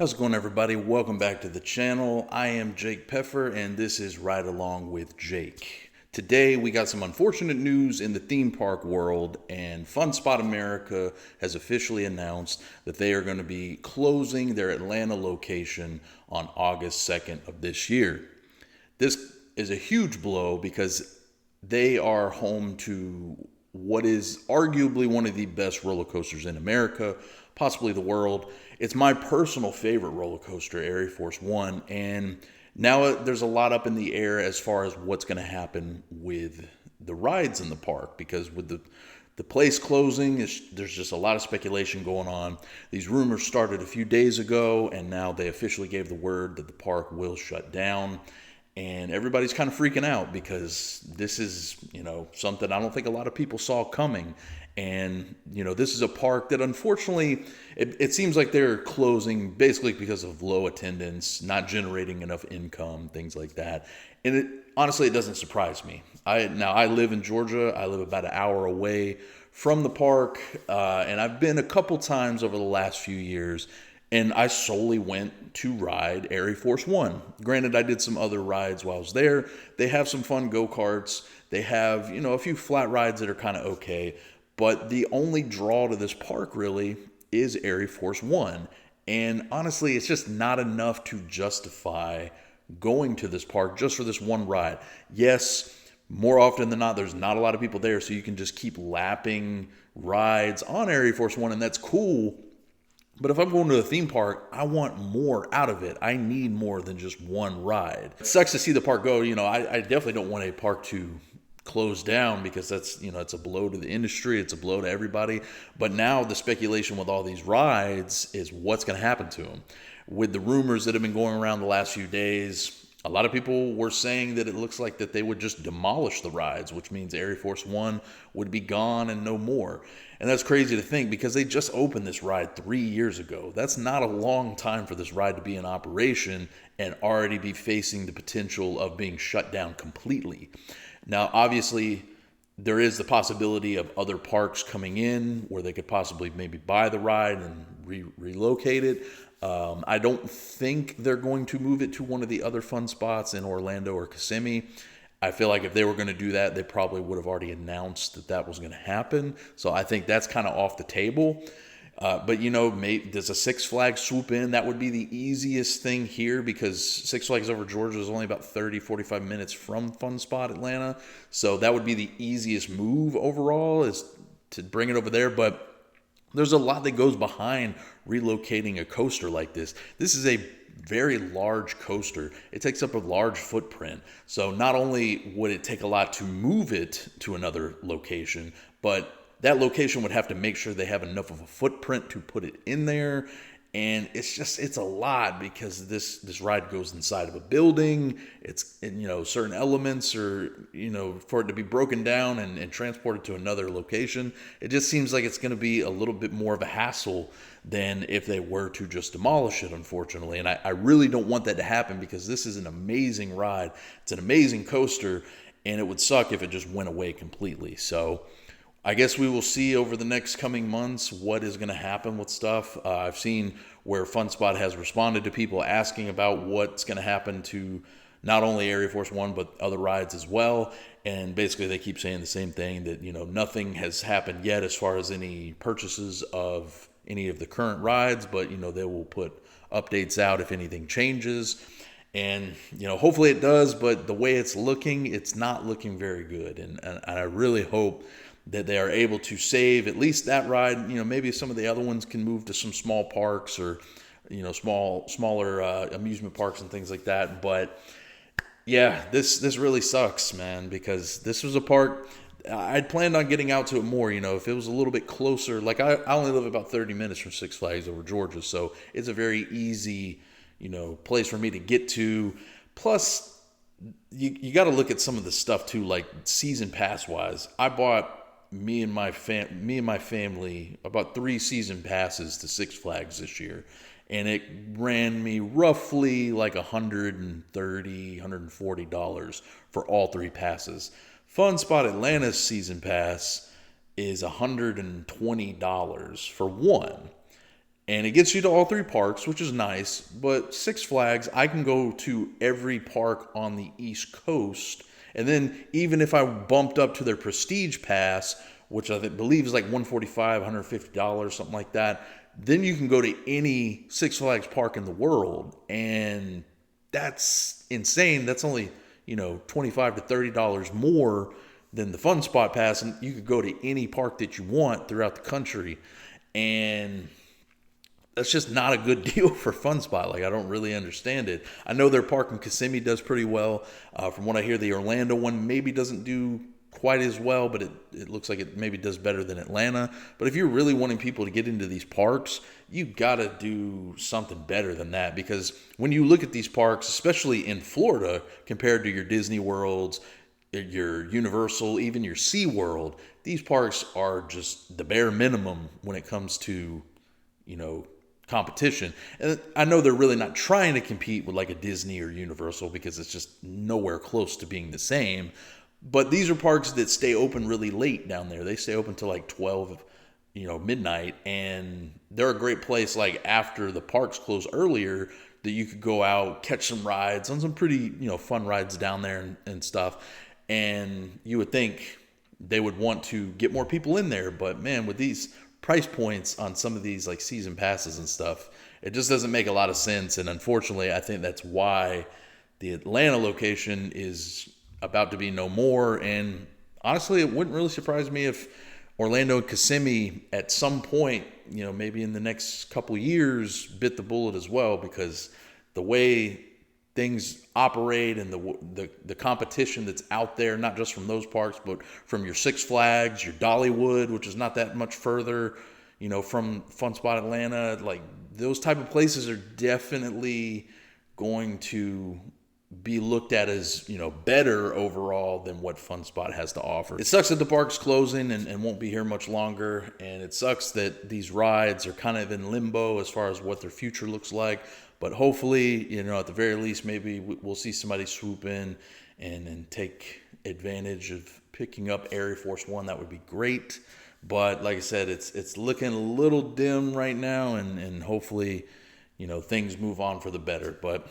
How's it going, everybody? Welcome back to the channel. I am Jake Peffer, and this is Ride Along with Jake. Today, we got some unfortunate news in the theme park world, and Fun Spot America has officially announced that they are going to be closing their Atlanta location on August 2nd of this year. This is a huge blow because they are home to what is arguably one of the best roller coasters in America, possibly the world. It's my personal favorite roller coaster, Air Force One, and now there's a lot up in the air as far as what's going to happen with the rides in the park, because with the place closing, there's just a lot of speculation going on. These rumors started a few days ago, and now they officially gave the word that the park will shut down. And everybody's kind of freaking out because this is, something I don't think a lot of people saw coming. And, this is a park that unfortunately, it seems like they're closing basically because of low attendance, not generating enough income, things like that. And honestly, it doesn't surprise me. I live in Georgia. I live about an hour away from the park. And I've been a couple times over the last few years. And I solely went to ride Air Force One. Granted, I did some other rides while I was there. They have some fun go-karts. They have, a few flat rides that are kind of okay. But the only draw to this park really is Air Force One. And honestly, it's just not enough to justify going to this park just for this one ride. Yes, more often than not, there's not a lot of people there, so you can just keep lapping rides on Air Force One, and that's cool. But if I'm going to a theme park, I want more out of it. I need more than just one ride. It sucks to see the park go. I definitely don't want a park to close down because that's, it's a blow to the industry. It's a blow to everybody. But now the speculation with all these rides is what's going to happen to them. With the rumors that have been going around the last few days, a lot of people were saying that it looks like that they would just demolish the rides, which means Air Force One would be gone and no more. And that's crazy to think because they just opened this ride 3 years ago. That's not a long time for this ride to be in operation and already be facing the potential of being shut down completely. Now, obviously, there is the possibility of other parks coming in where they could possibly maybe buy the ride and relocate it. I don't think they're going to move it to one of the other fun spots in Orlando or Kissimmee. I feel like if they were going to do that, they probably would have already announced that that was going to happen. So I think that's kind of off the table. But, maybe does a Six Flags swoop in? That would be the easiest thing here because Six Flags Over Georgia is only about 30, 45 minutes from Fun Spot Atlanta. So that would be the easiest move overall is to bring it over there. But there's a lot that goes behind relocating a coaster like this. This is a very large coaster. It takes up a large footprint. So not only would it take a lot to move it to another location, but that location would have to make sure they have enough of a footprint to put it in there. And it's a lot because this ride goes inside of a building. It's, certain elements are, for it to be broken down and transported to another location. It just seems like it's going to be a little bit more of a hassle than if they were to just demolish it, unfortunately. And I really don't want that to happen because this is an amazing ride. It's an amazing coaster, and it would suck if it just went away completely. So I guess we will see over the next coming months what is going to happen with stuff. I've seen where Fun Spot has responded to people asking about what's going to happen to not only Air Force One, but other rides as well. And basically they keep saying the same thing, that, nothing has happened yet as far as any purchases of any of the current rides, but, they will put updates out if anything changes. And, hopefully it does, but the way it's looking, it's not looking very good. And I really hope that they are able to save at least that ride. Maybe some of the other ones can move to some small parks or, smaller amusement parks and things like that. But yeah, this really sucks, man, because this was a park I'd planned on getting out to it more. If it was a little bit closer. Like I only live about 30 minutes from Six Flags Over Georgia, so it's a very easy, place for me to get to. Plus, you got to look at some of the stuff too, like season pass wise. I bought me and my family about 3 season passes to Six Flags this year, and it ran me roughly like $130, $140 for all 3 passes. Fun Spot Atlanta's season pass is $120 for one. And it gets you to all three parks, which is nice. But Six Flags, I can go to every park on the East Coast. And then even if I bumped up to their Prestige Pass, which I believe is like $145, $150, something like that, then you can go to any Six Flags park in the world. And that's insane. That's only, $25 to $30 more than the Fun Spot Pass. And you could go to any park that you want throughout the country. And that's just not a good deal for Fun Spot. Like, I don't really understand it. I know their park in Kissimmee does pretty well. From what I hear, the Orlando one maybe doesn't do quite as well, but it looks like it maybe does better than Atlanta. But if you're really wanting people to get into these parks, you got to do something better than that. Because when you look at these parks, especially in Florida, compared to your Disney Worlds, your Universal, even your SeaWorld, these parks are just the bare minimum when it comes to, competition. And I know they're really not trying to compete with like a Disney or Universal because it's just nowhere close to being the same. But these are parks that stay open really late down there. They stay open till like 12, midnight. And they're a great place like after the parks close earlier that you could go out, catch some rides on some pretty, fun rides down there and stuff. And you would think they would want to get more people in there. But man, with these price points on some of these like season passes and stuff, it just doesn't make a lot of sense. And unfortunately, I think that's why the Atlanta location is about to be no more. And honestly, it wouldn't really surprise me if Orlando and Kissimmee at some point, maybe in the next couple years, bit the bullet as well, because the way things operate and the competition that's out there, not just from those parks, but from your Six Flags, your Dollywood, which is not that much further, from Fun Spot Atlanta, like those type of places are definitely going to be looked at as, better overall than what Fun Spot has to offer. It sucks that the park's closing and won't be here much longer. And it sucks that these rides are kind of in limbo as far as what their future looks like. But hopefully, at the very least, maybe we'll see somebody swoop in and take advantage of picking up Air Force One. That would be great. But like I said, it's looking a little dim right now, and hopefully, things move on for the better. But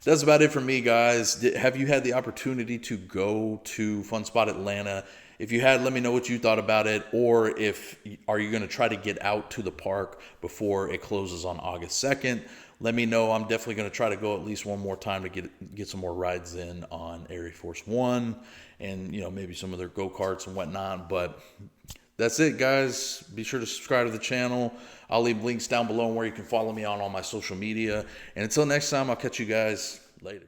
that's about it for me, guys. Have you had the opportunity to go to Fun Spot Atlanta? If you had, let me know what you thought about it. Or are you going to try to get out to the park before it closes on August 2nd? Let me know. I'm definitely going to try to go at least one more time to get some more rides in on Air Force One and, maybe some of their go-karts and whatnot. But that's it, guys. Be sure to subscribe to the channel. I'll leave links down below where you can follow me on all my social media. And until next time, I'll catch you guys later.